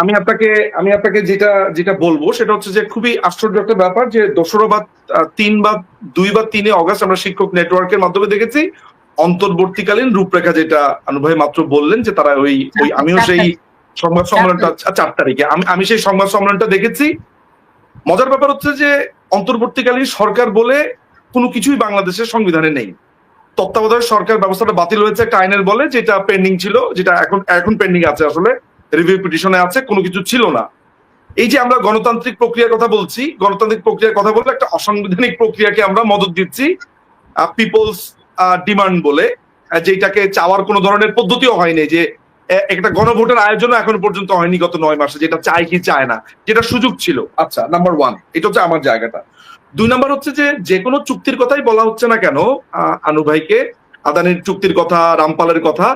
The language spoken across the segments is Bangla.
আমি আপনাকে যেটা যেটা বলবো সেটা হচ্ছে যে খুবই আশ্চর্য একটা ব্যাপার যে 2রা বা 3 বা 2 বা 3 অগাস্ট আমরা শিক্ষক নেটওয়ার্কের মাধ্যমে দেখেছি অন্তর্বর্তীকালীন রূপরেখা, যেটা আনু ভাই মাত্র বললেন যে তারা ওই ওই আমিও চার সেই তারিখ সংবাদ সম্মেলনটা 4 তারিখে আমি সেই সংবাদ সম্মেলনটা দেখেছি। মজার ব্যাপার হচ্ছে যে অন্তর্বর্তীকালীন সরকার বলে কোনো কিছুই বাংলাদেশের সংবিধানে নেই। তত্ত্বাবধায়ক সরকার ব্যবস্থাটা বাতিল হয়েছে একটা আইনের বলে, যেটা পেন্ডিং ছিল, যেটা এখন এখন পেন্ডিং আছে, আসলে রিভিউ পিটিশনে আছে, কোনো কিছু ছিল না। এই যে আমরা গণতান্ত্রিক প্রক্রিয়ার কথা বলছি, গণতান্ত্রিক প্রক্রিয়ার কথা বললে একটা অসাংবিধানিক প্রক্রিয়াকে আমরা মদত দিচ্ছি পিপলস ডিমান্ড বলে, যেটাকে চাওয়ার কোনো ধরনের পদ্ধতিও হয়নি, যে একটা গণভোটের আয়োজনও এখন পর্যন্ত হয়নি গত 9 মাসে, যেটা চায় কি চায় না, যেটা সুযোগ ছিল। আচ্ছা, নাম্বার 1 এটা হচ্ছে আমার জায়গাটা। 2 নাম্বার হচ্ছে যে যে কোনো চুক্তির কথাই বলা হচ্ছে না কেন আনু ভাইকে, আদানির চুক্তির কথা, রামপালের কথা,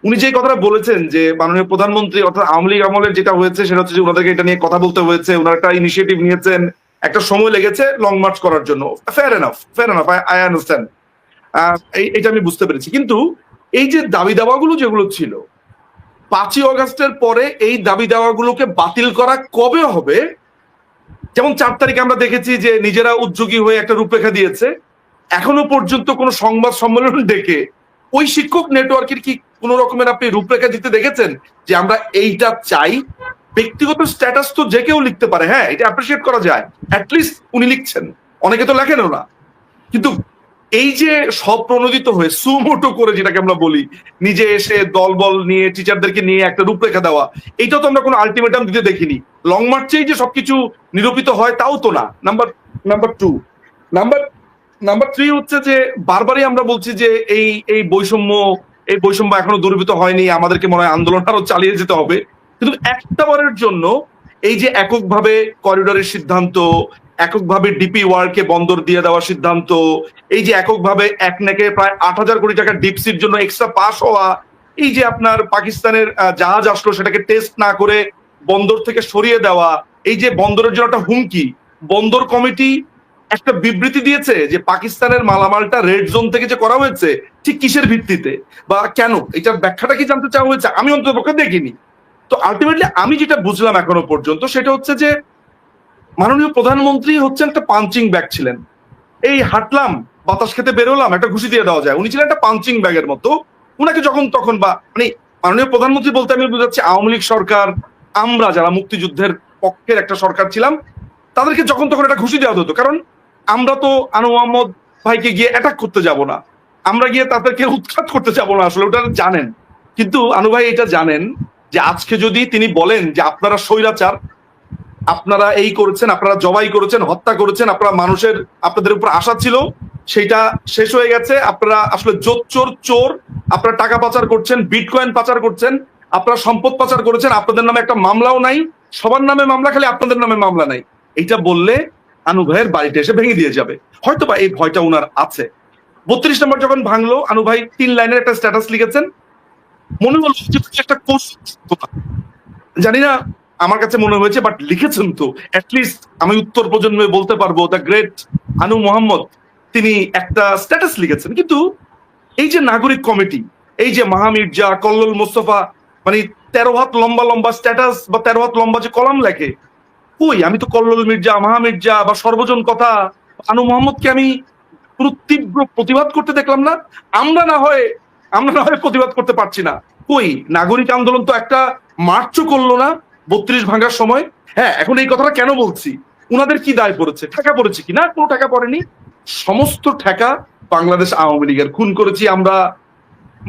উনি যে কথাটা বলেছেন যে মাননীয় প্রধানমন্ত্রী অর্থাৎ আওয়ামী লীগ আমলের যেটা হয়েছে সেটা হচ্ছে যে ওনাদেরকে এটা নিয়ে কথা বলতে হয়েছে, ওনারা একটা ইনিশিয়েটিভ নিয়েছেন, একটা সময় লেগেছে লং মার্চ করার জন্য। ফেয়ার এনাফ, আই আন্ডারস্ট্যান্ড, এটা আমি বুঝতে পেরেছি। কিন্তু এই যে দাবি দাওয়াগুলো যেগুলো ছিল 5ই অগাস্টের পরে, এই দাবি দাওয়াগুলোকে বাতিল করা কবে হবে? যেমন 4 তারিখে আমরা দেখেছি যে নিজেরা উদ্যোগী হয়ে একটা রূপরেখা দিয়েছে, এখনো পর্যন্ত কোনো সংবাদ সম্মেলন ডেকে ওই শিক্ষক নেটওয়ার্কের কি কোন রকমের আপনি রূপরেখা দিতে দেখেছেন যে আমরা এইটা চাই? ব্যক্তিগত স্ট্যাটাস তো যে কেউ লিখতে পারে, হ্যাঁ, এটা অ্যাপ্রিসিয়েট করা যায়, অ্যাটলিস্ট উনি লিখছেন, অনেকে তো লেখেনও না। কিন্তু এই যে স্বপ্রণোদিত হয়ে সুমোটো করে, যেটাকে আমরা বলি, নিজে এসে দলবল নিয়ে টিচারদেরকে নিয়ে একটা রূপরেখা দেওয়া, এইটাও তো আমরা কোনো আলটিমেটাম দিতে দেখিনি। লং মার্চেই যে সবকিছু নিরূপিত হয় তাও তো না। নাম্বার নাম্বার 2, নাম্বার নাম্বার 3 হচ্ছে যে বারবারই আমরা বলছি যে এই এই বৈষম্য এই বৈষম্য এখনো দূরীভূত হয়নি, আমাদেরকে মনে হয় আন্দোলন আরো চালিয়ে যেতে হবে। কিন্তু একটা বারের জন্য এই যে এককভাবে করিডোরের সিদ্ধান্ত, এককভাবে ডিপি ওয়ার্ল্ডকে বন্দর দিয়ে দেওয়ার সিদ্ধান্ত, এই যে এককভাবে একনেকে প্রায় 8,000 কোটি টাকা ডিপসির জন্য এক্সট্রা পাস হওয়া, এই যে আপনার পাকিস্তানের জাহাজ আসলো সেটাকে টেস্ট না করে বন্দর থেকে সরিয়ে দেওয়া, এই যে বন্দরের জন্য একটা হুমকি, বন্দর কমিটি একটা বিবৃতি দিয়েছে যে পাকিস্তানের মালামালটা রেড জোন থেকে যে করা হয়েছে ঠিক কিসের ভিত্তিতে বা কেন, এটার ব্যাখ্যাটা কি জানতে চাওয়া হয়েছে? আমি অন্ততপক্ষে দেখিনি। তো আলটিমেটলি আমি যেটা বুঝলাম এখনো পর্যন্ত সেটা হচ্ছে যে মাননীয় প্রধানমন্ত্রী হচ্ছেন একটা পাঞ্চিং ব্যাগ ছিলেন। এই হাঁটলাম, বাতাস খেতে বেরোলাম, একটা ঘুষি দিয়ে দেওয়া যায়, উনি ছিলেন একটা পাঞ্চিং ব্যাগের মতো। উনাকে যখন তখন বা মানে মাননীয় প্রধানমন্ত্রী বলতে আমি বুঝাচ্ছি আওয়ামী লীগ সরকার, আমরা যারা মুক্তিযুদ্ধের পক্ষের একটা সরকার ছিলাম, তাদেরকে যখন তখন একটা ঘুষি দেওয়া হতো। কারণ আমরা তো আনু মোহাম্মদ ভাইকে গিয়ে অ্যাটাক করতে যাব না, আমরা গিয়ে তাদেরকে উৎখাত করতে যাব না, আসলে ওটা জানেন। কিন্তু আনু ভাই এটা জানেন যে আজকে যদি তিনি বলেন যে আপনারা স্বৈরাচার, আপনারা এই করেছেন, আপনারা জবাই করেছেন, হত্যা করেছেন, আপনারা মানুষের আপনাদের উপর আশা ছিল, সেটা শেষ হয়ে গেছে, আপনারা আসলে জোচ্চোর চোর, আপনারা টাকা পাচার করছেন, বিটকয়েন পাচার করছেন, আপনারা সম্পদ পাচার করেছেন, আপনাদের নামে একটা মামলাও নাই, সবার নামে মামলা, খালি আপনাদের নামে মামলা নাই, এইটা বললে আনু ভাইয়ের বাড়িতে এসে ভেঙে দিয়ে যাবে। হয়তো বা এই ভয়টা উনার আছে। 32 নম্বর যখন ভাঙলো, আনু ভাই 3 লাইনের একটা স্ট্যাটাস লিখেছেন, মনে হলো যে একটা কোর্স, জানি না, আমার কাছে মনে হয়েছে, বাট লিখেছেন তো, অ্যাটলিস্ট আমি উত্তর প্রজন্মে বলতে পারবো দ্য গ্রেট আনু মোহাম্মদ তিনি একটা স্ট্যাটাস লিখেছেন। কিন্তু এই যে নাগরিক কমিটি, এই যে মাহা মির্জা, কল্লোল মোস্তফা, মানে 13 হাত লম্বা লম্বা স্ট্যাটাস বা 13 হাত লম্বা যে কলাম লেখে, কই আমি তো কল্লোল মির্জা, মাহা মির্জা বা সর্বজন কথা, আনু মোহাম্মদকে আমি কোনো তীব্র প্রতিবাদ করতে দেখলাম না। আমরা না হয় আমরা না হয় প্রতিবাদ করতে পারছি না, কই নাগরিক আন্দোলন তো একটা মার্চও করলো না 32 ভাঙার সময়। হ্যাঁ, এখন এই কথাটা কেন বলছি, উনাদের কি দায় পড়েছে, ঠেকা পড়েছে কি? না, কোনো ঠেকা পড়েনি। সমস্ত ঠেকা বাংলাদেশ আওয়ামী লীগের। খুন করেছি আমরা,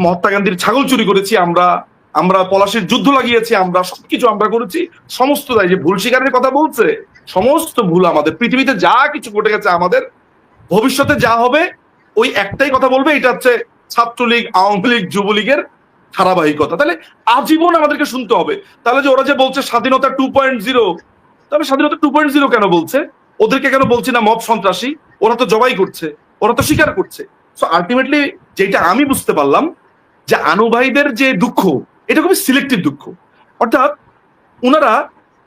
মহাত্মা গান্ধীর ছাগল চুরি করেছি আমরা, আমরা পলাশির যুদ্ধ লাগিয়েছি আমরা, সবকিছু আমরা করেছি। সমস্ত দায়, যে ভুল স্বীকারের কথা বলছে, সমস্ত ভুল আমাদের। পৃথিবীতে যা কিছু ঘটে গেছে আমাদের, ভবিষ্যতে যা হবে ওই একটাই কথা বলবে, এটা হচ্ছে ছাত্রলীগ, আওয়ামী লীগ, যুবলীগের ধারাবাহিকতা। তাহলে আজীবন আমাদেরকে শুনতে হবে। তাহলে যে ওরা যে বলছে স্বাধীনতা 2.0, তাহলে স্বাধীনতা 2.0 কেন বলছে? ওদেরকে কেন বলছি না মব সন্ত্রাসী? ওরা তো জবাই করছে, ওরা তো স্বীকার করছে। সো আলটিমেটলি যেটা আমি বুঝতে পারলাম যে আনু ভাইদের যে দুঃখ, এটা খুবই সিলেক্টিভ দুঃখ। অর্থাৎ উনারা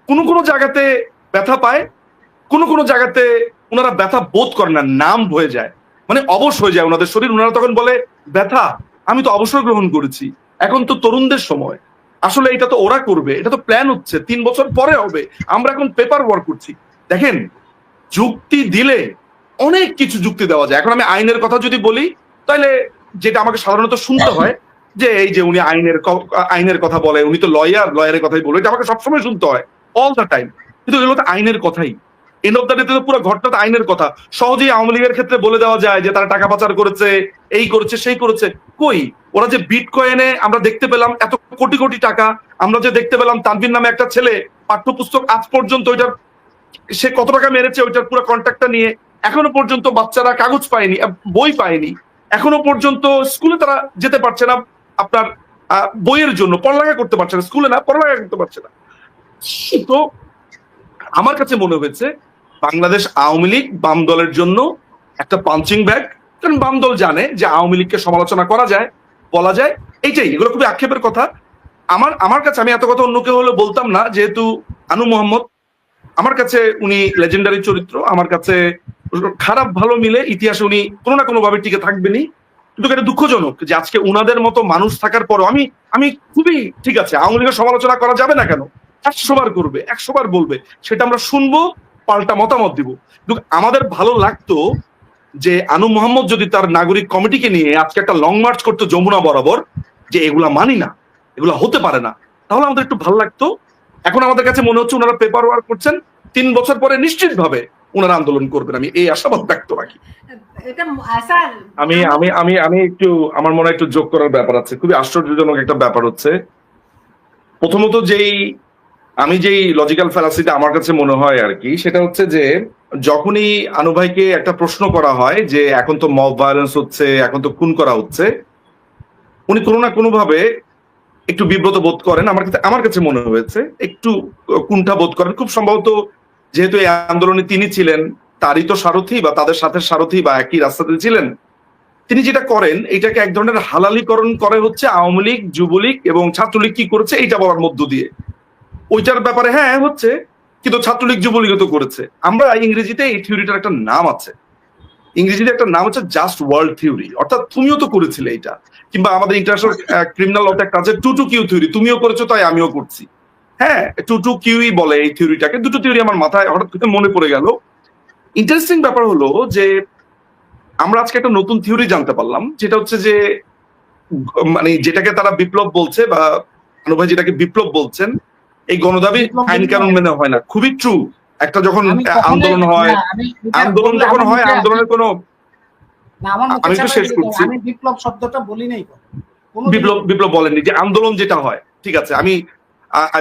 কোনো কোনো জায়গাতে ব্যথা পায়, কোনো কোনো জায়গাতে ওনারা ব্যথা বোধ করেন না, নাম হয়ে যায়, মানে অবশ হয়ে যায় ওনাদের শরীর। ওনারা তখন বলে ব্যথা, আমি তো অবসর গ্রহণ করেছি, এখন তো তরুণদের সময়, আসলে এটা তো ওরা করবে, এটা তো প্ল্যান হচ্ছে 3 বছর পরে হবে, আমরা এখন পেপার ওয়ার্ক করছি। দেখেন, যুক্তি দিলে অনেক কিছু যুক্তি দেওয়া যায়। এখন আমি আইনের কথা যদি বলি, তাহলে যেটা আমাকে সাধারণত শুনতে হয় যে এই যে উনি আইনের কথা বলে, উনি তো লয়ারের কথাই বলে, এটা আমাকে সবসময় শুনতে হয়, অল দ্য টাইম। কিন্তু এগুলো তো আইনের কথাই, এন্ড অফ দ্য ডে তো পুরো ঘটনাটা আইনের কথা। সহজেই আওয়ামী লীগের ক্ষেত্রে বলে দেওয়া যায় যে তারা টাকা পাচার করেছে, এই করেছে, সেই করেছে। কই, ওরা যে বিটকয়েনে আমরা দেখতে পেলাম এত কোটি কোটি টাকা, আমরা যে দেখতে পেলাম তানভীর নামে একটা ছেলে পাঠ্যপুস্তক আজ পর্যন্ত ওইটার সে কত টাকা মেরেছে ওইটার পুরো কন্ট্রাক্টটা নিয়ে এখনো পর্যন্ত বাচ্চারা কাগজ পায়নি, বই পায়নি, এখনো পর্যন্ত স্কুলে তারা যেতে পারছে না, আপনার বইয়ের জন্য পড়ালেখা করতে পারছে না, স্কুলে না পড়ালেখা করতে পারছে না। তো আমার কাছে মনে হয়েছে বাংলাদেশ আওয়ামী লীগ বাম দলের জন্য একটা পাঞ্চিং ব্যাগ, কারণ বাম দল জানে যে আওয়ামী লীগকে সমালোচনা করা যায়, বলা যায়, এইটাই, এগুলো খুবই আক্ষেপের কথা। আমার কাছে, আমি এত কথা অন্য কেউ হলে বলতাম না, যেহেতু আনু মোহাম্মদ আমার কাছে উনি লেজেন্ডারি চরিত্র, আমার কাছে খারাপ ভালো মিলে ইতিহাসে উনি কোনো না কোনো ভাবে টিকে থাকবেনই। কিন্তু এটা দুঃখজনক যে আজকে উনাদের মতো মানুষ থাকার পরও আমি খুবই, ঠিক আছে আওয়ামী লীগের সমালোচনা করা যাবে না কেন, 100 বার করবে, 100 বার বলবে, সেটা আমরা শুনবো, পাল্টা মতামত দিব। কিন্তু আমাদের ভালো লাগতো যে আনু মোহাম্মদ যদি তার নাগরিক কমিটিকে নিয়ে আজকে একটা লং মার্চ করতো যমুনা বরাবর, যে এগুলা মানি না, এগুলা হতে পারে না, তাহলে আমাদের একটু ভালো লাগতো। এখন আমাদের কাছে মনে হচ্ছে ওনারা পেপার ওয়ার্ক করছেন, 3 বছর পরে নিশ্চিত ভাবে ওনারা আন্দোলন করবেন, আমি এই আশাবাদ ব্যক্ত রাখি। আমি আমি আমি আমি একটু, আমার মনে হয় একটু যোগ করার ব্যাপার আছে। খুবই আশ্চর্যজনক একটা ব্যাপার হচ্ছে, প্রথমত যেই লজিক্যাল ফ্যালাসিটা আমার কাছে মনে হয় আর কি, সেটা হচ্ছে যে যখনই আনু ভাইকে একটা প্রশ্ন করা হয় যে এখন তো মব ভায়োলেন্স হচ্ছে, এখন তো খুন করা হচ্ছে, উনি কোনো না কোনো ভাবে একটু বিব্রত বোধ করেন। আমার কাছে মনে হয়েছে একটু কুণ্ঠা বোধ করেন, খুব সম্ভবত যেহেতু এই আন্দোলনে তিনি ছিলেন, তারই তো সারথি বা তাদের সাথে সারথি বা একই রাস্তাতে ছিলেন। তিনি যেটা করেন এটাকে এক ধরনের হালালিকরণ করে হচ্ছে আওয়ামী লীগ, যুবলীগ এবং ছাত্রলীগ কি করেছে এইটা বলার মধ্য দিয়ে। ওইটার ব্যাপারে হ্যাঁ হচ্ছে, কিন্তু ছাত্রলীগ যুবলীগও তো করেছে। আমরা ইংরেজিতে এই থিওরিটার একটা নাম আছে, ইংরেজিতে একটা নাম হচ্ছে জাস্ট ওয়ার্ল্ড থিওরি, অর্থাৎ তুমিও তো করেছিলে এটা। কিংবা আমাদের ইন্টারন্যাশনাল ক্রিমিনাল লতে একটা আছে 2-2-Q থিওরি, তুমিও করেছো তাই আমিও করছি। হ্যাঁ, 2-2-Qই বলে এই থিওরিটাকে। দুটো থিওরি আমার মাথায় হঠাৎ করে মনে পড়ে গেল। ইন্টারেস্টিং ব্যাপার হলো যে আমরা আজকে একটা নতুন থিওরি জানতে পারলাম, যেটা হচ্ছে যে মানে যেটাকে তারা বিপ্লব বলছে, বা আনু ভাই যেটাকে বিপ্লব বলছেন, এই গণদাবি আইন কানুন মেনে হয় না। খুবই ট্রু। একটা যখন আন্দোলন হয়, আন্দোলনের কোনো, আমি তো শেষ করছি, আমি বিপ্লব শব্দটা বলি নাই, বিপ্লব বলেননি, যে আন্দোলন যেটা হয়, ঠিক আছে, আমি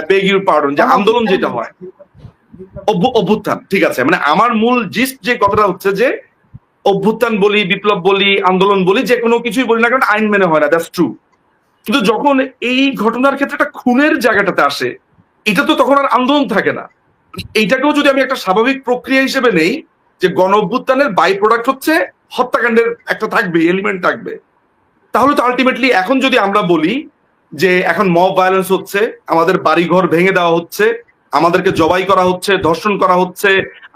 বেগ ইউর পার্ডন, যে আন্দোলন যেটা হয়, অভ্যুত্থান, ঠিক আছে, মানে আমার মূল জিস্ট যে কথাটা হচ্ছে যে অভ্যুত্থান বলি, বিপ্লব বলি, আন্দোলন বলি, যে কোনো কিছুই বলি না কারণ আইন মেনে হয় না, দ্যাটস ট্রু। কিন্তু যখন এই ঘটনার ক্ষেত্রে একটা খুনের জায়গাটাতে আসে, এটা তো তখন আর আন্দোলন থাকে না। এইটাকেও যদি আমি একটা স্বাভাবিক প্রক্রিয়া হিসেবে নেই, যে গণ অভ্যুত্থানের বাই প্রোডাক্ট হচ্ছে হত্যাকাণ্ডের একটা থাকবে, এলিমেন্ট থাকবে, তাহলে তো আলটিমেটলি এখন যদি আমরা বলি যে এখন মব ভায়োলেন্স হচ্ছে, আমাদের বাড়িঘর ভেঙে দেওয়া হচ্ছে, আমাদেরকে জবাই করা হচ্ছে, ধর্ষণ করা হচ্ছে,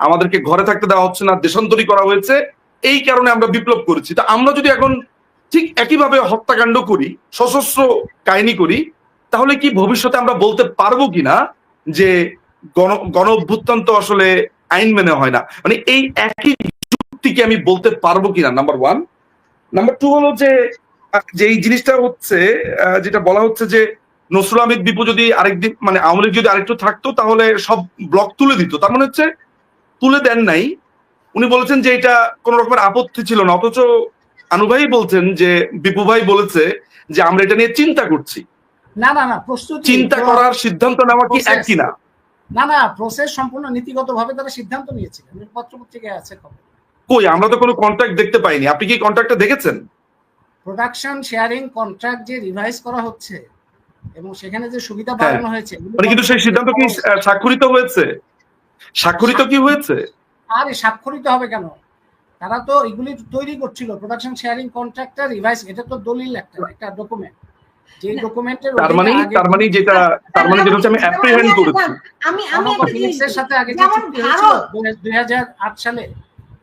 আমাদেরকে ঘরে থাকতে দেওয়া হচ্ছে না, দেশান্তরী করা হয়েছে, এই কারণে আমরা বিপ্লব করেছি। তা আমরা যদি এখন ঠিক একইভাবে হত্যাকাণ্ড করি, সশস্ত্র কাহিনী করি, তাহলে কি ভবিষ্যতে আমরা বলতে পারবো কিনা যে গণ অভ্যুত্থান তো আসলে আইন মেনে হয় না? মানে এই একই যুক্তিকে আমি বলতে পারবো কিনা, নাম্বার ওয়ান। নাম্বার টু হলো যে এই জিনিসটা হচ্ছে যেটা বলা হচ্ছে যে নসরুল হামিদ বিপু যদি আরেকদিন, মানে আওয়ামী লীগ যদি আরেকটু থাকতো তাহলে সব ব্লক তুলে দিত, তার মানে হচ্ছে তুলে দেন নাই। উনি বলেছেন যে এটা কোন রকমের আপত্তি ছিল না, অথচ আনু ভাই বলছেন যে বিপু ভাই বলেছে যে আমরা এটা নিয়ে চিন্তা করছি। না না না, প্রস্তুতি, চিন্তা করার সিদ্ধান্ত নেওয়া কি এক কিনা? না না, প্রসেস সম্পূর্ণ নীতিগতভাবে তারা সিদ্ধান্ত নিয়েছিলেন, পত্রপত্রিকায় আছে খবর। কই, আমরা তো কোনো কন্ট্রাক্ট দেখতে পাইনি। আপনি কি কন্ট্রাক্টটা দেখেছেন? প্রোডাকশন শেয়ারিং কন্ট্রাক্ট যে রিভাইজ করা হচ্ছে এবং সেখানে যে সুবিধা বাড়ানো হয়েছে, মানে কিন্তু সেই সিদ্ধান্ত কি স্বাক্ষরিত হয়েছে? স্বাক্ষরিত কি হয়েছে? আরে স্বাক্ষরিত হবে কেন? তারা তো এগুলি তৈরি করছিল, প্রোডাকশন শেয়ারিং কন্ট্রাক্টটা রিভাইজ, এটা তো দলিল, একটা ডকুমেন্ট, যে ডকুমেন্টের তার মানে যেটা হচ্ছে আমি অ্যাপ্রিহেন্ড করেছি, আমি ফিলিপসের সাথে আগে যে চুক্তি হয়েছিল 2008 সালে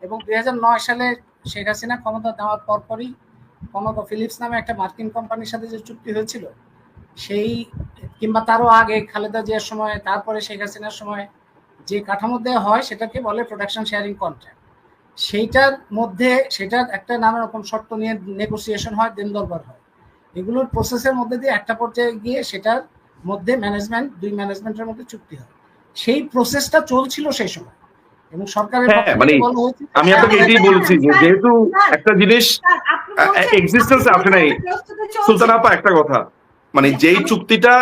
এবং 2009 সালে শেখ হাসিনা ক্ষমতা দেওয়ার পরপরই কনক ফিলিপস নামে একটা মার্কিন কোম্পানির সাথে যে চুক্তি হয়েছিল, সেই কিংবা তারও আগে খালেদা জিয়ার সময়, তারপরে শেখ হাসিনার সময় যে কাঠামো দেওয়া হয় সেটাকে বলে প্রোডাকশন শেয়ারিং কন্ট্রাক্ট। সেইটার মধ্যে সেটার একটা নানা রকম শর্ত নিয়ে নেগোসিয়েশন হয়, দিন দরবার হয়। এগুলোর প্রসেসের মধ্যে দিয়ে একটা পর্যায়ে গিয়ে সেটার মধ্যে দুই ম্যানেজমেন্টের মধ্যে চুক্তি হয়। সেই প্রসেসটা চলছিল সেই সময়, এবং সরকারের পক্ষ মানে থেকে বলা হয়েছে আমি আপনাকে এটাই বলছি যে যেহেতু একটা জিনিস এক্সিস্টেন্স আসে নাই, সুলতান আপা একটা কথা, মানে যেই চুক্তিটা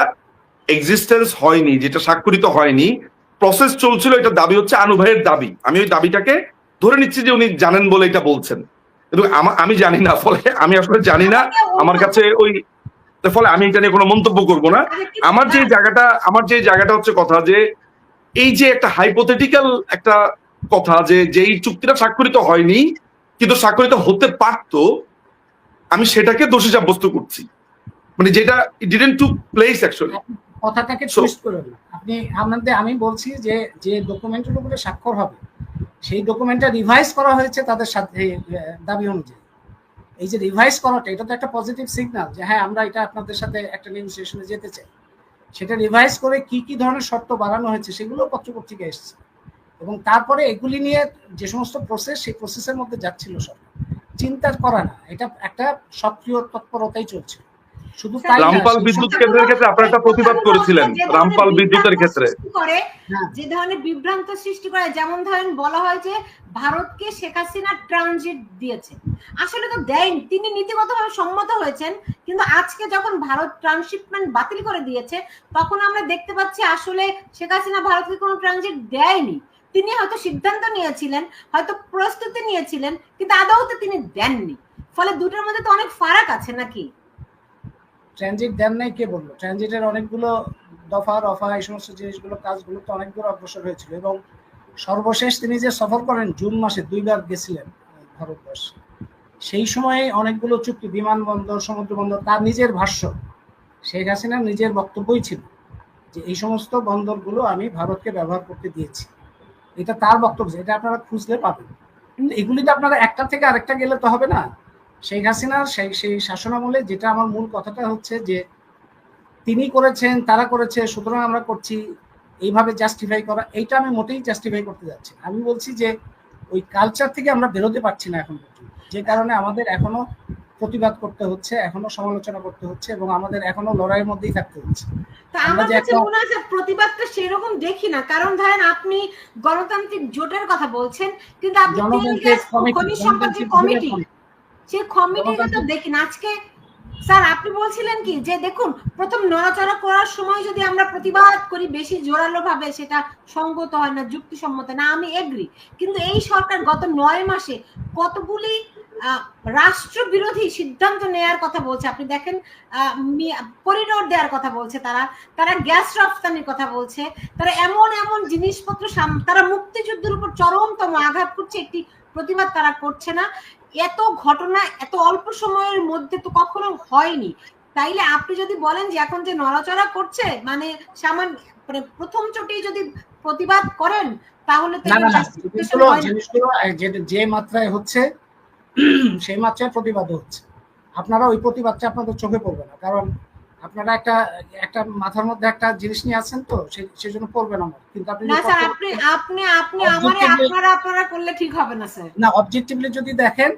এক্সিস্টেন্স হয়নি, যেটা স্বাক্ষরিত হয়নি, প্রসেস চলছিল, এটা দাবি হচ্ছে আনু ভাইয়ের দাবি। আমি ওই দাবিটাকে ধরে নিচ্ছি যে উনি জানেন বলে এটা বলছেন, কিন্তু আমি জানি না, ফলে আমি আসলে জানি না, আমার কাছে ওই ফলে আমি এটা নিয়ে কোনো মন্তব্য করব না। আমার যে জায়গাটা হচ্ছে কথা যে এই যে একটা হাইপোথেটিক্যাল একটা কথা যে যেই চুক্তিটা স্বাক্ষরিত হয়নি কিন্তু স্বাক্ষরিত হতে পারতো, আমি সেটাকে দোষী সাব্যস্ত করছি, মানে যেটা ডিডন্ট টু প্লেস অ্যাকচুয়ালি। কথাটাকে টুইস্ট করবেন না আপনি। আমি বলছি যে যে ডকুমেন্টের উপরে স্বাক্ষর হবে সেই ডকুমেন্টটা রিভাইজ করা হয়েছে তাদের সাথে দাবি অনুযায়ী। এই যে রিভাইজ করাটা, এটা তো একটা পজিটিভ সিগন্যাল যে হ্যাঁ আমরা এটা আপনাদের সাথে একটা নেগোসিয়েশনে যেতে চাই। সেটা রিভাইজ করে কি কি ধরনের শর্ত বাড়ানো হয়েছে সেগুলো পত্রপত্রিকায় এসেছে, এবং তারপরে এগুলি নিয়ে যে সমস্ত প্রসেস, সেই প্রসেসের মধ্যে যাচ্ছিল সরকার। চিন্তা করা না, এটা একটা সক্রিয় তৎপরতাই চলছে। শুধু রামপাল বিদ্যুৎ কেন্দ্রের ক্ষেত্রে আপনারা একটা প্রতিবাদ করেছিলেন, রামপাল বিদ্যুতের ক্ষেত্রে যে ধরনের বিভ্রান্ত সৃষ্টি করে, যেমন ধরেন বলা হয় যে ভারতকে শেখ হাসিনা ট্রানজিট দিয়েছে, আসলে তো দেয়নি, তিনি নীতিগতভাবে সম্মত হয়েছেন, কিন্তু আজকে যখন ভারত ট্রানশিপমেন্ট বাতিল করে দিয়েছে তখন আমরা দেখতে পাচ্ছি আসলে শেখ হাসিনা ভারতকে কোনো ট্রানজিট দেয়নি। তিনি হয়তো সিদ্ধান্ত নিয়েছিলেন, হয়তো প্রস্তুতি নিয়েছিলেন, কিন্তু আদৌতে তিনি দেননি। ফলে দুটোর মধ্যে তো অনেক ফারাক আছে নাকি? ট্রানজিট দেন নাই কে বললো? ট্রানজিটের অনেকগুলো দফা রফা এই সমস্ত জিনিসগুলো কাজগুলো তো অনেক দূর অগ্রসর হয়েছিল, এবং সর্বশেষ তিনি যে সফর করেন জুন মাসে 2 বার গেছিলেন ভারতবর্ষে, সেই সময়ে অনেকগুলো চুক্তি, বিমানবন্দর, সমুদ্র বন্দর, তার নিজের ভাষ্য, শেখ হাসিনার নিজের বক্তব্যই ছিল যে এই সমস্ত বন্দরগুলো আমি ভারতকে ব্যবহার করতে দিয়েছি। এটা তার বক্তব্য, এটা আপনারা খুঁজলে পাবেন। কিন্তু এগুলি তো আপনারা একটা থেকে আরেকটা গেলে তো হবে না। শেখ হাসিনার সেই শাসনামলে যেটা আমার মূল কথাটা হচ্ছে যে তিনি করেছেন, তারা করেছে, সুতরাং আমরা করছি, এইভাবে জাস্টিফাই করা, এইটা আমি মোটেই জাস্টিফাই করতে যাচ্ছি। আমি বলছি যে ওই কালচার থেকে আমরা বেরোতে পারছি না এখন পর্যন্ত, যে কারণে আমাদের এখনো প্রতিবাদ করতে হচ্ছে, এখনো সমালোচনা করতে হচ্ছে, এবং আমাদের এখনো লড়াইয়ের মধ্যেই থাকতে হচ্ছে। আমার কাছে মনে হয় প্রতিবাদটা সেরকম দেখি না, কারণ ধরেন আপনি গণতান্ত্রিক জোটের কথা বলছেন, কিন্তু আপনি খনিজ সম্পদ কমিটি, সেই কমিটিটা তো দেখি না। আজকে স্যার আপনি বলছিলেন কি যে দেখুন, প্রথম নড়াচড়া করার সময় যদি আমরা প্রতিবাদ করি বেশি জোরালো ভাবে, সেটা সঙ্গত হয় না, যুক্তিসম্মত না, আমি এগ্রি। কিন্তু এই সরকার গত 9 মাসে কতগুলি রাষ্ট্র বিরোধী সিদ্ধান্ত নেয়ার কথা বলছে। আপনি দেখেন করিডোর দেওয়ার কথা বলছে, তারা গ্যাস রপ্তানির কথা বলছে, তারা এমন এমন জিনিসপত্র, তারা মুক্তিযুদ্ধের উপর চরমতম আঘাত করছে, একটি প্রতিবাদ তারা করছে না। এত ঘটনা এত অল্প সময়ের মধ্যে তো কখনো হয়নি। তাইলে আপনি যদি বলেন যে এখন যে নড়াচড়া করছে, মানে সামান্য প্রথম চোটেই যদি প্রতিবাদ করেন, তাহলে জিনিসগুলো যে মাত্রায় হচ্ছে সেই মাত্রায় প্রতিবাদ হচ্ছে। আপনারা ওই প্রতিবাদটা আপনাদের চোখে পড়বে না, কারণ আপনারা একটা মাথার মধ্যে একটা জিনিস নিয়ে আছেন, তো সেই জন্য পড়বে না। কিন্তু আপনারা করলে ঠিক হবে না স্যার। না, অবজেক্টিভলি যদি দেখেন,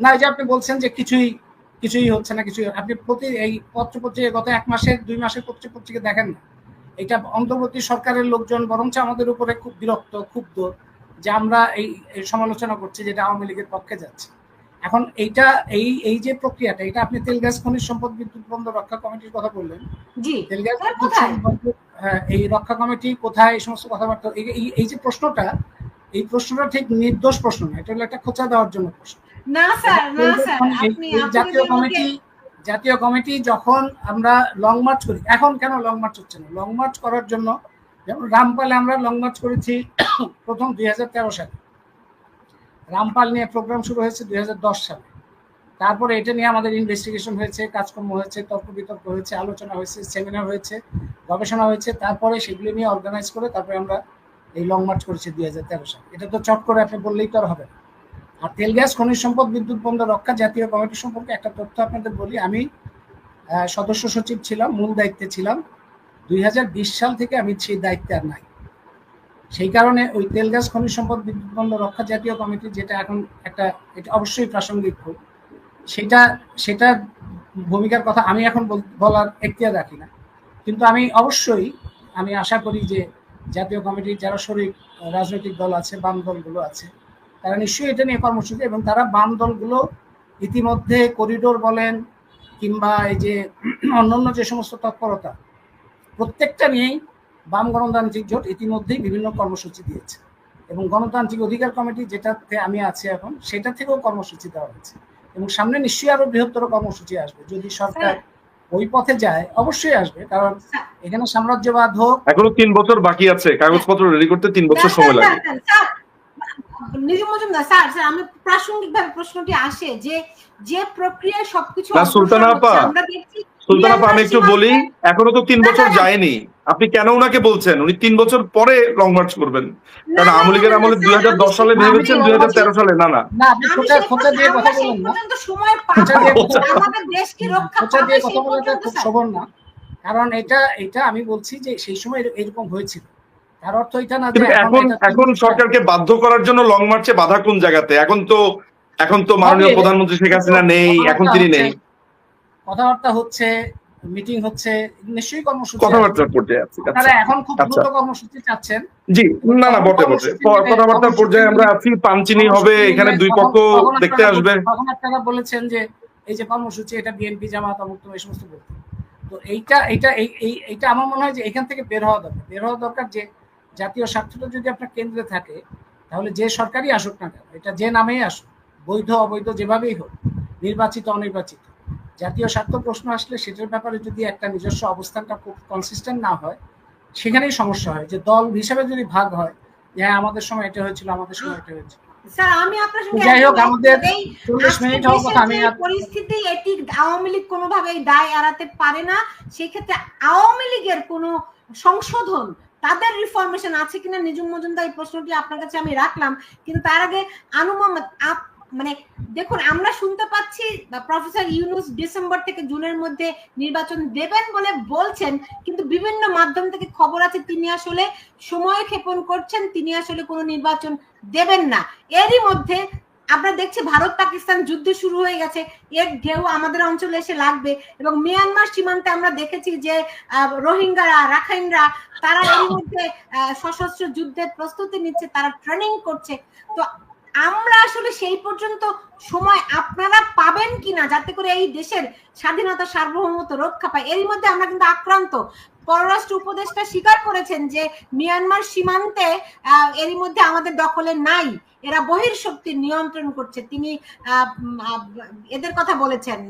না যে আপনি বলছেন যে কিছুই হচ্ছে না, আপনি এই পত্রপত্রিকা গত 1 মাসের 2 মাসের পত্রপত্রিকা দেখেন না। এটা অন্তর্বর্তী সরকারের লোকজন বরঞ্চ আমাদের উপরে খুব বিরক্ত, ক্ষুব্ধ যে আমরা এই সমালোচনা করছি যেটা আওয়ামী লীগের পক্ষে যাচ্ছে। এখন এই যে প্রক্রিয়াটা, এটা আপনি তেল গ্যাস খনিজ সম্পদ বিদ্যুৎ বন্দর রক্ষা কমিটির কথা বললেন, তেল গ্যাস এই রক্ষা কমিটি কোথায়, এই সমস্ত কথাবার্তা, এই যে প্রশ্নটা, এই প্রশ্নটা ঠিক নির্দোষ প্রশ্ন না, এটা হলো একটা খোঁচা দেওয়ার জন্য প্রশ্ন। না স্যার, না স্যার, জাতীয় কমিটি যখন আমরা লং মার্চ করি, এখন কেন লং মার্চ হচ্ছে না? লং মার্চ করার জন্য, যেমন রামপালে আমরা লং মার্চ করেছি প্রথম 2013 সালে, রামপাল নিয়ে প্রোগ্রাম শুরু হয়েছে 2010 সালে। তারপরে এটা নিয়ে আমাদের ইনভেস্টিগেশন হয়েছে, কাজকর্ম হয়েছে, তর্ক বিতর্ক হয়েছে, আলোচনা হয়েছে, সেমিনার হয়েছে, গবেষণা হয়েছে, তারপরে সেগুলি নিয়ে অর্গানাইজ করে তারপরে আমরা এই লং মার্চ করেছি 2013 সালে। এটা তো চট করে আপনি বললেই তো আর হবে না। আর তেল গ্যাস খনিজ সম্পদ বিদ্যুৎ বন্দর রক্ষা জাতীয় কমিটি সম্পর্কে একটা তথ্য আপনাদের বলি। আমি সদস্য সচিব ছিলাম, মূল দায়িত্বে ছিলাম। 2020 সাল থেকে আমি সেই দায়িত্বে আর নাই। সেই কারণে ওই তেল গ্যাস খনিজ সম্পদ বিদ্যুৎ বন্দর রক্ষা জাতীয় কমিটি, যেটা এখন এটা অবশ্যই প্রাসঙ্গিক খুব, সেটা ভূমিকার কথা আমি এখন বলার এখতিয়ার রাখি না। কিন্তু আমি অবশ্যই আশা করি যে জাতীয় কমিটির যারা শরিক রাজনৈতিক দল আছে, বাম দলগুলো আছে, তারা নিশ্চয়ই এটা নিয়ে কর্মসূচি, এবং তারা বাম দলগুলো ইতিমধ্যে করিডোর বলেন কিংবা এই যে অন্যান্য যে সমস্ত তৎপরতা, প্রত্যেকটা নিয়েই বাম গণতান্ত্রিক জোট ইতিমধ্যেই বিভিন্ন কর্মসূচি দিয়েছে। এবং গণতান্ত্রিক অধিকার কমিটি, যেটাতে আমি আছি এখন, সেটা থেকেও কর্মসূচি দেওয়া হয়েছে। এবং সামনে নিশ্চয়ই আরো বৃহত্তর কর্মসূচি আসবে। যদি সরকার ওই পথে যায় অবশ্যই আসবে, কারণ এখানে সাম্রাজ্যবাদ হোক। এখনো 3 বছর বাকি আছে, কাগজপত্র রেডি করতে 3 বছর সময় লাগে। নিজুম মজুমদার স্যার, আমি প্রাসঙ্গিক ভাবে প্রশ্নটি আসে যে প্রক্রিয়ায় সবকিছু সুলতানা আপা, আমি একটু বলি, এখনো তো 3 বছর যায়নি, আপনি কেন ওনাকে বলছেন? উনি 3 বছর পরে লং মার্চ করবেন। কারণ আওয়ামী লীগের আমলে 2010 সালে ভেবেছেন, 2013 সালে না। খোঁচা দিয়ে কথা বলেন না, আমাদের দেশকে রক্ষা করতে সেই পর্যন্ত শোভন না। কারণ এটা আমি বলছি যে সেই সময় এরকম হয়েছিল, তার অর্থ এটা না যে এখন সরকারকে বাধ্য করার জন্য লং মার্চে বাধা কোন জায়গাতে? এখন তো মাননীয় প্রধানমন্ত্রী শেখ হাসিনা নেই, এখন তিনি নেই, কথাবার্তা হচ্ছে, মিটিং হচ্ছে, নিশ্চয়ই কর্মসূচি কথাবার্তার পর্যায়ে আছে। তারা এখন খুব দ্রুত কর্মসূচি চাচ্ছেন। জি, না বটে কথাবার্তার পর্যায়ে আমরা আছি, পানচিনি হবে, এখানে দুই পক্ষ দেখতে আসবে। তখন আপনারা বলেছেন যে এই যে কর্মসূচি, এটা বিএনপি জামাত অমুক এই সমস্ত বলতে। তো এইটা আমার মনে হয় যে এখান থেকে বের হওয়া দরকার যে জাতীয় স্বার্থটা যদি আপনার কেন্দ্রে থাকে, তাহলে যে সরকারই আসুক না কেন, এটা যে নামেই আসুক, বৈধ অবৈধ যেভাবেই হোক, নির্বাচিত অনির্বাচিত, জাতীয় স্বার্থ প্রশ্ন আসলে সেটার ব্যাপারে যদি একটা নিজস্ব অবস্থানটা খুব কনসিস্টেন্ট না হয়, সেখানেই সমস্যা হয়। যে দল হিসাবে যদি ভাগ হয়, যে হ্যাঁ আমাদের সময় এটা হয়েছিল, আমাদের সময় এটা হয়েছিল। স্যার, আমি আপনার সঙ্গে যাই হোক, আমাদের 40 মিনিট হওয়ার কথা। আমি পরিস্থিতি এটি আওয়ামী লীগ কোনোভাবেই দায় এড়াতে পারে না। সেই ক্ষেত্রে আওয়ামী লীগের কোনো সংশোধন, তাদের রিফরমেশন আছে কিনা, নিজুম মজুমদার, এই প্রশ্নটি আপনার কাছে আমি রাখলাম। কিন্তু তার আগে আনু মোহাম্মদ, মানে দেখুন, আমরা শুনতে পাচ্ছি প্রফেসর ইউনূস ডিসেম্বর থেকে জুনের মধ্যে নির্বাচন দেবেন বলে বলছেন, কিন্তু বিভিন্ন মাধ্যম থেকে খবর আছে তিনি আসলে সময় ক্ষেপণ করছেন, তিনি আসলে কোনো নির্বাচন দেবেন না। এরই মধ্যে আমরা দেখছি ভারত পাকিস্তান যুদ্ধ শুরু হয়ে গেছে, এর ঢেউ আমাদের অঞ্চলে এসে লাগবে। এবং মিয়ানমার সীমান্তে আমরা দেখেছি যে রোহিঙ্গারা, রাখাইনরা, তারা এর মধ্যে সশস্ত্র যুদ্ধের প্রস্তুতি নিচ্ছে, তারা ট্রেনিং করছে। তো আমরা আসলে সেই পর্যন্ত সময় আপনারা পাবেন কিনা, যাতে করে এই দেশের স্বাধীনতা সার্বভৌমত্ব রক্ষা পায়? এর মধ্যে আমরা কিন্তু আক্রান্ত। পররাষ্ট্র উপদেষ্টা স্বীকার করেছেন যে মিয়ানমার সীমান্তে এরই মধ্যে আমাদের দখলে নাই, এরা বহির্শক্তির নিয়ন্ত্রণ করছে। তিনি এদের কথা বলেছেন,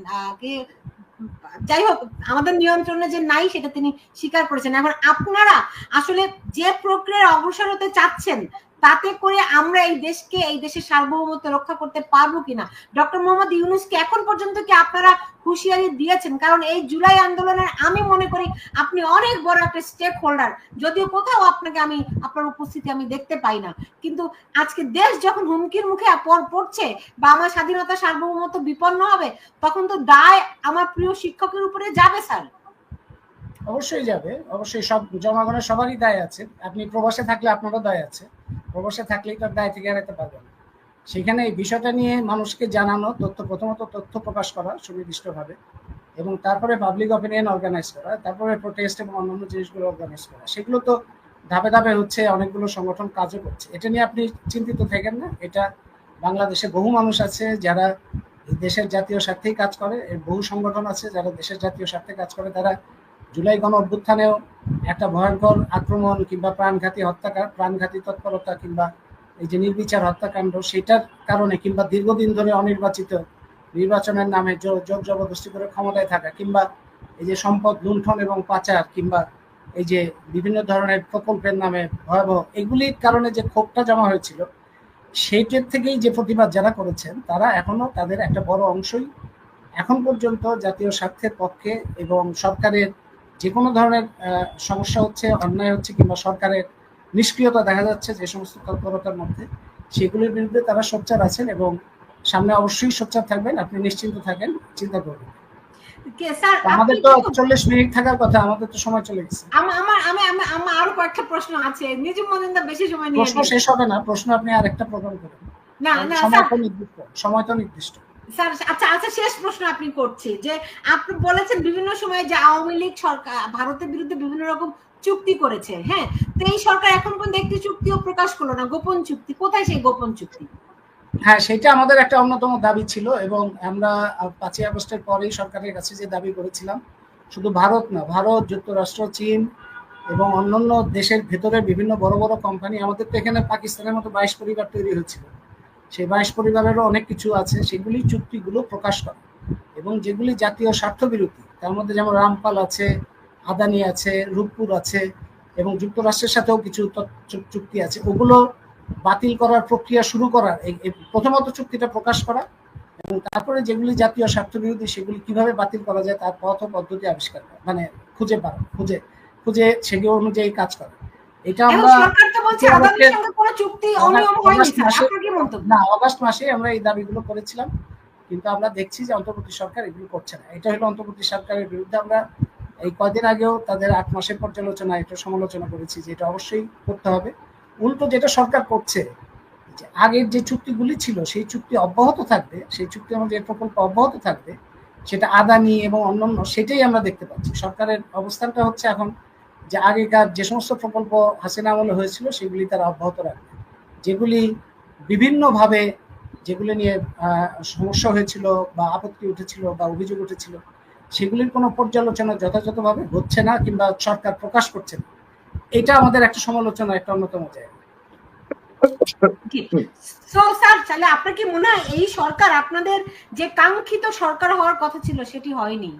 যাই হোক, আমাদের নিয়ন্ত্রণে যে নাই সেটা তিনি স্বীকার করেছেন। এখন আপনারা আসলে যে প্রক্রিয়ায় অগ্রসর হতে চাচ্ছেন, তাতে করে আমরা এই দেশকে, এই দেশের সার্বভৌমত্ব রক্ষা করতে পারবো কিনা? ডক্টর মোহাম্মদ ইউনূসকে এখন পর্যন্ত কি আপনারা হুঁশিয়ারি দিয়েছেন? কারণ এই জুলাই আন্দোলনের আমি মনে করি আপনি অনেক বড় একটা স্টেক হোল্ডার, যদিও কোথাও আপনাকে আপনার উপস্থিতি আমি দেখতে পাই না। কিন্তু আজকে দেশ যখন হুমকির মুখে পড়ছে বা আমার স্বাধীনতা সার্বভৌমত্ব বিপন্ন হবে, তখন তো দায় আমার প্রিয় শিক্ষকের উপরে যাবে। স্যার, অবশ্যই যাবে, অবশ্যই। সব জনগণের সবারই দায় আছে। আপনি প্রবাসে থাকলে আপনারও দায় আছে, প্রবাসে থাকলেই তার দায় থেকে এড়াতে পারবেন। সেখানে এই বিষয়টা নিয়ে মানুষকে জানানো, প্রথমত তথ্য প্রকাশ করা সুনির্দিষ্টভাবে, এবং তারপরে পাবলিক অপিনিয়ন অর্গানাইজ করা, তারপরে প্রোটেস্ট এবং অন্যান্য জিনিসগুলো অর্গানাইজ করা। সেগুলো তো ধাপে ধাপে হচ্ছে, অনেকগুলো সংগঠন কাজও করছে। এটা নিয়ে আপনি চিন্তিত থাকেন না। এটা বাংলাদেশে বহু মানুষ আছে যারা দেশের জাতীয় স্বার্থেই কাজ করে, বহু সংগঠন আছে যারা দেশের জাতীয় স্বার্থে কাজ করে। তারা জুলাই গণ অভ্যুত্থানেও একটা ভয়ঙ্কর আক্রমণ কিংবা প্রাণঘাতী তৎপরতা কিংবা এই যে নির্বিচার হত্যাকাণ্ড, সেটার কারণে, কিংবা দীর্ঘদিন ধরে অনির্বাচিত নির্বাচনের নামে জোর জবরদস্তি করে ক্ষমতায় থাকা, কিংবা এই যে সম্পদ লুণ্ঠন এবং পাচার, কিংবা এই যে বিভিন্ন ধরনের প্রকল্পের নামে ভয়াবহ, এগুলির কারণে যে ক্ষোভটা জমা হয়েছিল, সেইটার থেকেই যে প্রতিবাদ যারা করেছেন, তারা এখনো, তাদের একটা বড় অংশই এখন পর্যন্ত জাতীয় স্বার্থের পক্ষে, এবং সরকারের যে কোনো ধরনের সমস্যা হচ্ছে, অন্যায় হচ্ছে, কিংবা সরকারের নিষ্ক্রিয়তা দেখা যাচ্ছে যে সমস্ত তৎপরতার মধ্যে, সেগুলির বিরুদ্ধে তারা সোচ্চার আছেন এবং সামনে অবশ্যই সোচ্চার থাকবেন। আপনি নিশ্চিন্ত থাকেন, চিন্তা করবেন। স্যার আমাদের তো 40 মিনিট থাকার কথা, আমাদের তো সময় চলে গেছে। আমার আরো কয়েকটা প্রশ্ন আছে, নিজুম মজুমদার বেশি সময় নিয়ে প্রশ্ন শেষ হবে না, প্রশ্ন আপনি আরেকটা প্রোগ্রাম করেন। না না সময় তো নির্দিষ্ট স্যার। আচ্ছা শেষ প্রশ্ন আপনি করছি যে আপনি বলেছেন বিভিন্ন সময় যে আওয়ামী লীগ সরকার ভারতের বিরুদ্ধে বিভিন্ন রকম চুক্তি করেছে, হ্যাঁ, তো এই সরকার এখন পর্যন্ত একটি চুক্তিও প্রকাশ করলো না, গোপন চুক্তি। কোথায় সেই গোপন চুক্তি? হ্যাঁ, সেটা আমাদের একটা অন্যতম দাবি ছিল এবং আমরা 5ই আগস্টের পরেই সরকারের কাছে যে দাবি করেছিলাম, শুধু ভারত না, ভারত, যুক্তরাষ্ট্র, চীন এবং অন্যান্য দেশের ভেতরে বিভিন্ন বড় বড় কোম্পানি, আমাদের তো এখানে পাকিস্তানের মতো 22 পরিবার তৈরি হয়েছিল, সেই 22 পরিবারেরও অনেক কিছু আছে, সেগুলি চুক্তিগুলো প্রকাশ করে এবং যেগুলি জাতীয় স্বার্থ বিরোধী, তার মধ্যে যেমন রামপাল আছে, আদানি আছে, রূপপুর আছে এবং যুক্তরাষ্ট্রের সাথেও কিছু চুক্তি আছে, ওগুলো বাতিল করার প্রক্রিয়া শুরু করার, প্রথমত চুক্তিটা প্রকাশ করা এবং তারপরে যেগুলি জাতীয় স্বার্থ বিরোধী সেগুলি কিভাবে বাতিল করা যায় তার পথ ও পদ্ধতি আবিষ্কার করা, মানে খুঁজে সেগুলো অনুযায়ী কাজ করা। এটা আমরা না, অগাস্ট মাসে আমরা এই দাবিগুলো করেছিলাম, কিন্তু আমরা দেখছি যে অন্তর্বর্তী সরকার এগুলো করছে না। এটা হলো অন্তর্বর্তী সরকারের বিরুদ্ধে আমরা এই কয়দিন আগেও তাদের 8 মাসের পর্যালোচনা, এটা সমালোচনা করেছি যে এটা অবশ্যই করতে হবে। উল্টো যেটা সরকার করছে, যে আগের যে চুক্তিগুলি ছিল সেই চুক্তি অব্যাহত থাকবে, সেই চুক্তি আমাদের প্রকল্প অব্যাহত থাকবে, সেটা আদানি এবং অন্যান্য, সেটাই আমরা দেখতে পাচ্ছি। সরকারের অবস্থানটা হচ্ছে এখন যে আগেকার যে সমস্ত প্রকল্প হাসিনা আমলে হয়েছিল সেগুলি তারা অব্যাহত রাখবে, যেগুলি বিভিন্নভাবে যেগুলি নিয়ে সমস্যা হয়েছিল বা আপত্তি উঠেছিল বা অভিযোগ উঠেছিল, সেগুলির কোনো পর্যালোচনা যথাযথভাবে হচ্ছে না কিংবা সরকার প্রকাশ করছে না। এটা আমাদের একটা সমালোচনা, একটা অন্যতম জায়গা। তাহলে আপনার কি মনে হয় এই সরকার আপনাদের যে কাঙ্ক্ষিত সরকার হওয়ার কথা ছিল সেটি হয়নি?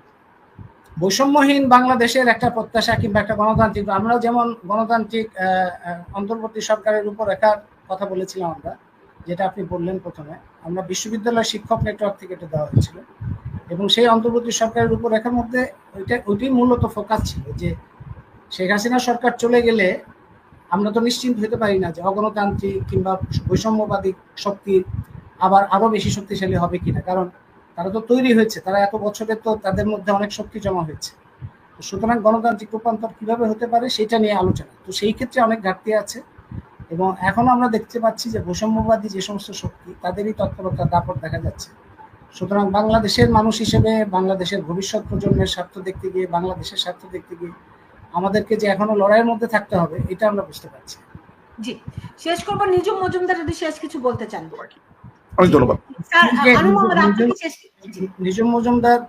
বৈষম্যহীন বাংলাদেশের একটা প্রত্যাশা কিংবা একটা গণতান্ত্রিক, আমরা যেমন গণতান্ত্রিক অন্তর্বর্তী সরকারের উপর একটা কথা বলেছিলাম আমরা, যেটা আপনি বললেন প্রথমে, আমরা বিশ্ববিদ্যালয় শিক্ষক নেটওয়ার্ক থেকে এটা দেওয়া হয়েছিল এবং সেই অন্তর্বর্তী সরকারের উপর রেখার মধ্যে ওইটাই মূলত ফোকাস ছিল যে শেখ হাসিনা সরকার চলে গেলে আমরা তো নিশ্চিন্ত হতে পারি না যে অগণতান্ত্রিক কিংবা বৈষম্যবাদী শক্তি আবার আরো বেশি শক্তিশালী হবে কিনা, কারণ তারা তো তৈরি হয়েছে, তারা এত বছরে তো তাদের মধ্যে অনেক শক্তি জমা হয়েছে। সুতরাং গণতান্ত্রিক রূপান্তর কিভাবে হতে পারে সেটা নিয়ে আলোচনা, তো সেই ক্ষেত্রে অনেক ঘাটতি আছে এবং এখনো আমরা দেখতে পাচ্ছি যে বৈষম্যবাদী যে সমস্ত শক্তি তাদেরই তৎপরতার দাপট দেখা যাচ্ছে। সুতরাং বাংলাদেশের মানুষ হিসেবে বাংলাদেশের ভবিষ্যৎ প্রজন্মের স্বার্থ দেখতে গিয়ে, বাংলাদেশের স্বার্থ দেখতে গিয়ে আমাদেরকে যে এখনো লড়াইয়ের মধ্যে থাকতে হবে, এটা আমরা বুঝতে পারছি। জি, শেষ করব। নিজুম মজুমদার যদি শেষ কিছু বলতে চান। অনেক ধন্যবাদ। নিজুম মজুমদার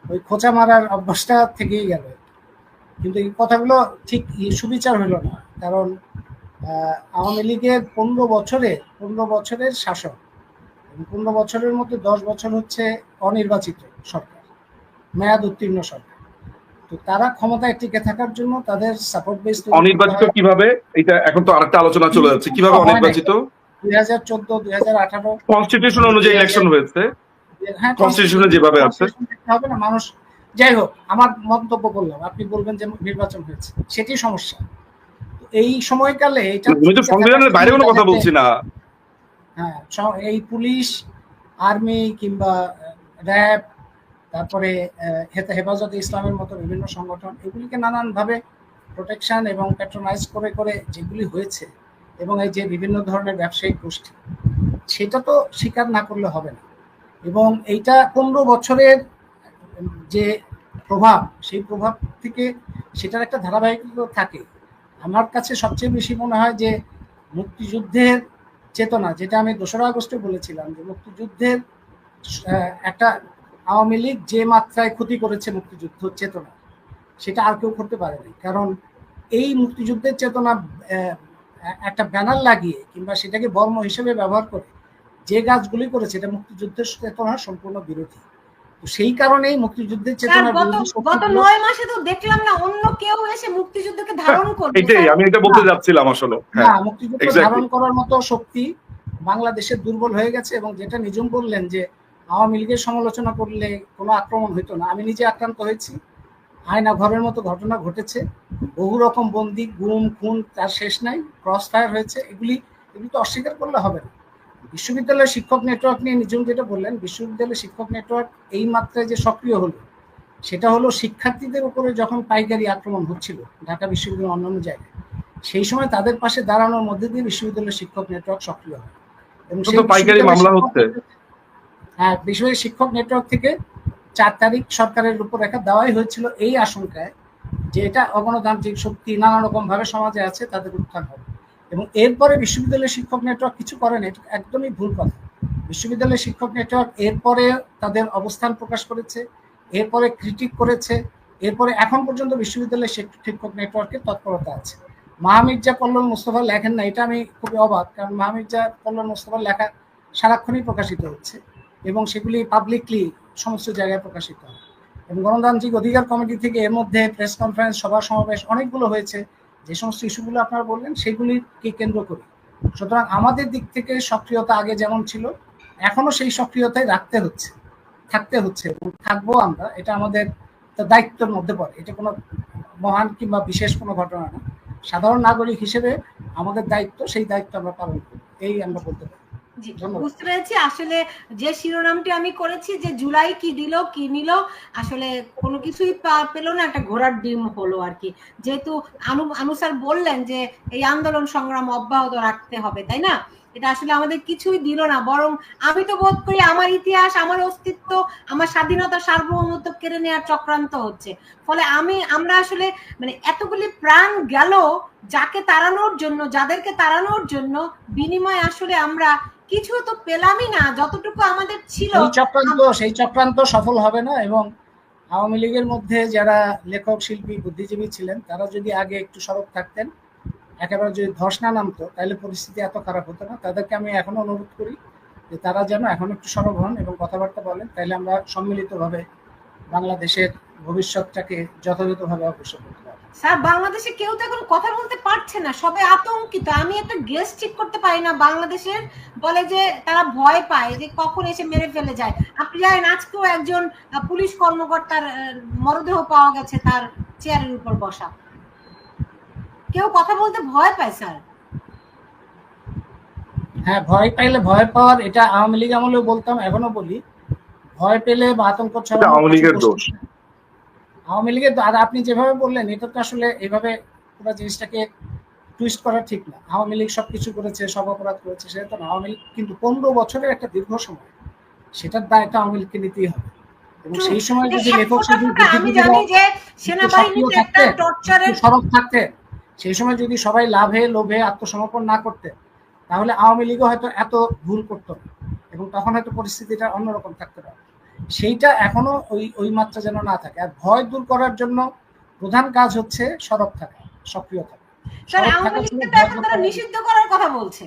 ওই খোঁচা মারার অভ্যাসটা থেকেই গেল, কিন্তু এই কথাগুলো ঠিক সুবিচার হলো না, কারণ আওয়ামী লীগের 15 বছরের শাসন, 15 বছরের মধ্যে 10 বছর হচ্ছে অনির্বাচিত সরকার, মেয়াদ উত্তীর্ণ সরকার। তো তারা ক্ষমতায় টিকে থাকার জন্য তাদের সাপোর্ট বেস অনির্বাচিত কিভাবে, এটা এখন তো আরেকটা আলোচনা চলে যাচ্ছে, কিভাবে অনির্বাচিত? 2014 2018 কনস্টিটিউশন অনুযায়ী ইলেকশন হয়েছে, হ্যাঁ, কনস্টিটিউশনে যেভাবে আছে হবে না মানুষ। যাই হোক, আমার মন্তব্য বললাম, আপনি বলবেন যে নির্বাচন হয়েছে, সেটি সমস্যা। এই সময়কালে এটা আমি তো সংবিধানের বাইরে কোনো কথা বলছি না। হ্যাঁ, এই পুলিশ, আর্মি কিংবা র্যাব, তারপরে হেফাজতে ইসলামের মতো বিভিন্ন সংগঠন, এগুলিকে নানানভাবে প্রোটেকশন এবং প্যাট্রোনাইজ করে করে যেগুলি হয়েছে এবং এই যে বিভিন্ন ধরনের ব্যবসায়িক গোষ্ঠী, সেটা তো স্বীকার না করলে হবে না। এবং এইটা 15 বছরের যে প্রভাব, সেই প্রভাব থেকে সেটার একটা ধারাবাহিকতা থাকে। আমার কাছে সবচেয়ে বেশি মনে হয় যে মুক্তিযুদ্ধের চেতনা, যেটা আমি 2রা আগস্টে বলেছিলাম, যে মুক্তিযুদ্ধের একটা আওয়ামী লীগ যে মাত্রায় ক্ষতি করেছে মুক্তিযুদ্ধ চেতনা, সেটা আর কেউ করতে পারেনি। কারণ এই মুক্তিযুদ্ধের চেতনা একটা ব্যানার লাগিয়ে কিংবা সেটাকে বর্ম হিসেবে ব্যবহার করে যে কাজগুলি করেছে, এটা মুক্তিযুদ্ধের চেতনার সম্পূর্ণ বিরোধী। তো সেই কারণেই মুক্তিযুদ্ধের চেতনা গত 9 মাসে তো দেখলাম না অন্য কেউ এসে মুক্তিযুদ্ধকে ধারণ করবে। এটাই আমি এটা বলতে যাচ্ছিলাম আসলে। হ্যাঁ, মুক্তিযুদ্ধ ধারণ করার মতো শক্তি বাংলাদেশের দুর্বল হয়ে গেছে। এবং যেটা নিজম বললেন যে আওয়ামী লীগের সমালোচনা করলে কোনো আক্রমণ হইতো না, আমি নিজে আক্রান্ত হয়েছি, আয়না ঘরের মতো ঘটনা ঘটেছে, বহু রকম বন্দী, গুম, খুন, তার শেষ নাই, ক্রস ফায়ার হয়েছে, এগুলি তো অস্বীকার করলে হবে না। বিশ্ববিদ্যালয়ের শিক্ষক নেটওয়ার্ক নিয়ে নিজম যেটা বললেন, বিশ্ববিদ্যালয়ের শিক্ষক নেটওয়ার্ক এই মাত্রায় যে সক্রিয় হলো, সেটা হলো শিক্ষার্থীদের উপরে যখন পাইকারি আক্রমণ হচ্ছিল ঢাকা বিশ্ববিদ্যালয়ের অন্যান্য জায়গায়, সেই সময় তাদের পাশে দাঁড়ানোর মধ্যে দিয়ে বিশ্ববিদ্যালয়ের শিক্ষক নেটওয়ার্ক সক্রিয় হয় এবং পাইকারি মামলা হচ্ছে। হ্যাঁ, বিশ্ববিদ্যালয় শিক্ষক নেটওয়ার্ক থেকে 4 তারিখ সরকারের রূপরেখা দেওয়াই হয়েছিল এই আশঙ্কায় যে এটা অগণতান্ত্রিক শক্তি নানা রকম ভাবে সমাজে আছে, তাদের উত্থান হবে। এবং এরপরে বিশ্ববিদ্যালয়ের শিক্ষক নেটওয়ার্ক কিছু করেন, এটা একদমই ভুল কথা। বিশ্ববিদ্যালয়ের শিক্ষক নেটওয়ার্ক এরপরে তাদের অবস্থান প্রকাশ করেছে, এরপরে ক্রিটিক করেছে, এরপরে এখন পর্যন্ত বিশ্ববিদ্যালয়ের শিক্ষক নেটওয়ার্কের তৎপরতা আছে। মাহমির্জা কল্লোল মোস্তফা লেখেন না, এটা আমি খুবই অবাক, কারণ মাহমির্জা কল্লোল মোস্তফার লেখা সারাক্ষণই প্রকাশিত হচ্ছে এবং সেগুলি পাবলিকলি সমস্ত জায়গায় প্রকাশিত হয়। এবং গণতান্ত্রিক অধিকার কমিটি থেকে এর মধ্যে প্রেস কনফারেন্স, সভা সমাবেশ অনেকগুলো হয়েছে, যে সমস্ত ইস্যুগুলো আপনারা বললেন সেগুলিকে কেন্দ্র করে। সুতরাং আমাদের দিক থেকে সক্রিয়তা আগে যেমন ছিল এখনো সেই সক্রিয়তাই থাকতে হচ্ছে এবং থাকবো আমরা। এটা আমাদের দায়িত্বের মধ্যে পড়ে, এটা কোনো মহান কিংবা বিশেষ কোনো ঘটনা না। সাধারণ নাগরিক হিসেবে আমাদের দায়িত্ব, সেই দায়িত্ব আমরা পালন করি, এই আমরা বলতে পারি। বুঝতে পেরেছি। আসলে যে শিরোনামটি আমি করেছি যে জুলাই কি দিল কি নিল, আসলে কোনো কিছুই পেল না, একটা ঘোড়ার ডিম হলো আর কি। যেহেতু আনু স্যার বললেন যে এই আন্দোলন সংগ্রাম অব্যাহত রাখতে হবে, তাই না? এটা আসলে আমাদের কিছুই দিল না, বরং আমি তো বোধ করি আমার ইতিহাস, আমার অস্তিত্ব, আমার স্বাধীনতা, সার্বভৌমত্ব কেড়ে নেওয়ার চক্রান্ত হচ্ছে। ফলে আমরা আসলে মানে এতগুলি প্রাণ গেল যাকে তাড়ানোর জন্য, যাদেরকে তাড়ানোর জন্য, বিনিময়ে আসলে আমরা কিছু তো পেলামই না, যতটুকু আমাদের ছিল। সেই চক্রান্ত সফল হবে না। এবং আওয়ামী লীগের মধ্যে যারা লেখক, শিল্পী, বুদ্ধিজীবী ছিলেন তারা যদি আগে একটু সরব থাকতেন, একেবারে যদি ধস না নামতো, তাহলে পরিস্থিতি এত খারাপ হতো না। তাদেরকে আমি এখনো অনুরোধ করি যে তারা যেন এখন একটু সরব হন এবং কথাবার্তা বলেন, তাহলে আমরা সম্মিলিতভাবে বাংলাদেশের ভবিষ্যৎটাকে যথাযথভাবে অগ্রসর করতে পারবো। স্যার, বাংলাদেশে কেউ তো এখন কথা বলতে পারছে না, সবাই আতঙ্কিত। আমি একটা গেস ঠিক করতে পারি না বাংলাদেশের, বলে যে তারা ভয় পায় যে কখন এসে মেরে ফেলে যায়। আপনি জানেন আজকেও একজন পুলিশ কর্মকর্তার মরদেহ পাওয়া গেছে তার চেয়ারের উপর বসা। কেউ কথা বলতে ভয় পায় স্যার। হ্যাঁ, ভয় পাইলে ভয় পাওয়ার, এটা আওয়ামী লীগ আমলেও বলতাম, এখনো বলি, ভয় পেলে বা আতঙ্ক ছড়ানো আওয়ামী লীগের দোষ। আওয়ামী লীগের, আর আপনি যেভাবে বললেন এটা তো আসলে এভাবে পুরো জিনিসটাকে টুইস্ট করা ঠিক না। আওয়ামী লীগ সবকিছু করেছে, সব অপরাধ করেছে, সেটা তো আওয়ামী লীগ কিন্তু 15 বছরের একটা দীর্ঘ সময়, সেটার দায়িত্ব আওয়ামী লীগকে নিতেই হবে। এবং সেই সময় যদি লেখক সরব থাকতেন, সেই সময় যদি সবাই লাভে লোভে আত্মসমর্পণ না করতেন, তাহলে আওয়ামী লীগও হয়তো এত ভুল করতো না এবং তখন হয়তো পরিস্থিতিটা অন্যরকম থাকতে পারে। সেইটা এখনো ওই মাত্রা যেন না থাকে। আর ভয় দূর করার জন্য প্রধান কাজ হচ্ছে সরব থাকা, সক্রিয় থাকা। নিষিদ্ধ করার কথা বলছে,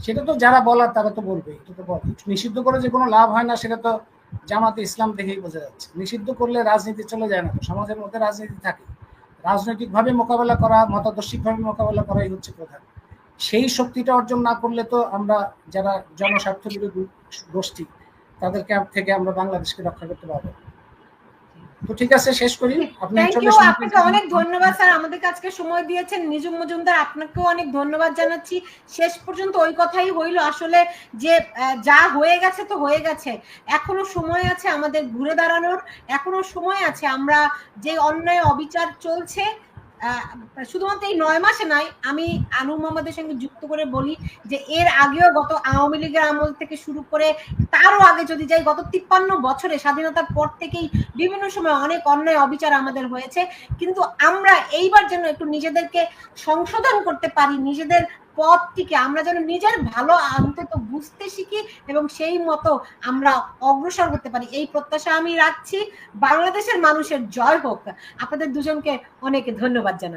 সেটা তো যারা বলার তারা তো বলবে, এটা তো বলে। নিষিদ্ধ করে যে কোনো লাভ হয় না সেটা তো জামাতে ইসলাম দেখেই বোঝা যাচ্ছে। নিষিদ্ধ করলে রাজনীতি চলে যায় না, তো সমাজের মধ্যে রাজনীতি থাকে। রাজনৈতিকভাবে মোকাবেলা করা, মতাদর্শিকভাবে মোকাবেলা করাই হচ্ছে প্রধান। সেই শক্তিটা অর্জন না করলে তো আমরা যারা জনস্বার্থ বিরোধী গোষ্ঠী তাদেরকে থেকে আমরা বাংলাদেশকে রক্ষা করতে পারবো। তো ঠিক আছে, শেষ করি। আপনাকে অনেক ধন্যবাদ স্যার, আমাদের আজকে সময় দিয়েছেন। নিজুম মজুমদার, আপনাকেও অনেক ধন্যবাদ জানাচ্ছি। শেষ পর্যন্ত ওই কথাই হইলো আসলে যে যা হয়ে গেছে তো হয়ে গেছে, এখনো সময় আছে আমাদের ঘুরে দাঁড়ানোর, এখনো সময় আছে। আমরা যে অন্যায় অবিচার চলছে, শুধুমাত্র এই 9 মাসে নয়, আমি আনু মোহাম্মদের সঙ্গে যুক্ত করে বলি যে এর আগেও গত আওয়ামী লীগের আমল থেকে শুরু করে তারও আগে যদি যাই, গত 53 বছরে স্বাধীনতার পর থেকেই বিভিন্ন সময় অনেক অন্যায় অবিচার আমাদের হয়েছে। কিন্তু আমরা এইবার যেন একটু নিজেদেরকে সংশোধন করতে পারি, নিজেদের পথটিকে আমরা যেন নিজের ভালো অন্তত বুঝতে শিখি এবং সেই মতো আমরা অগ্রসর হতে পারি, এই প্রত্যাশা আমি রাখছি। বাংলাদেশের মানুষের জয় হোক। আপনাদের দুজনকে অনেক ধন্যবাদ জানাই।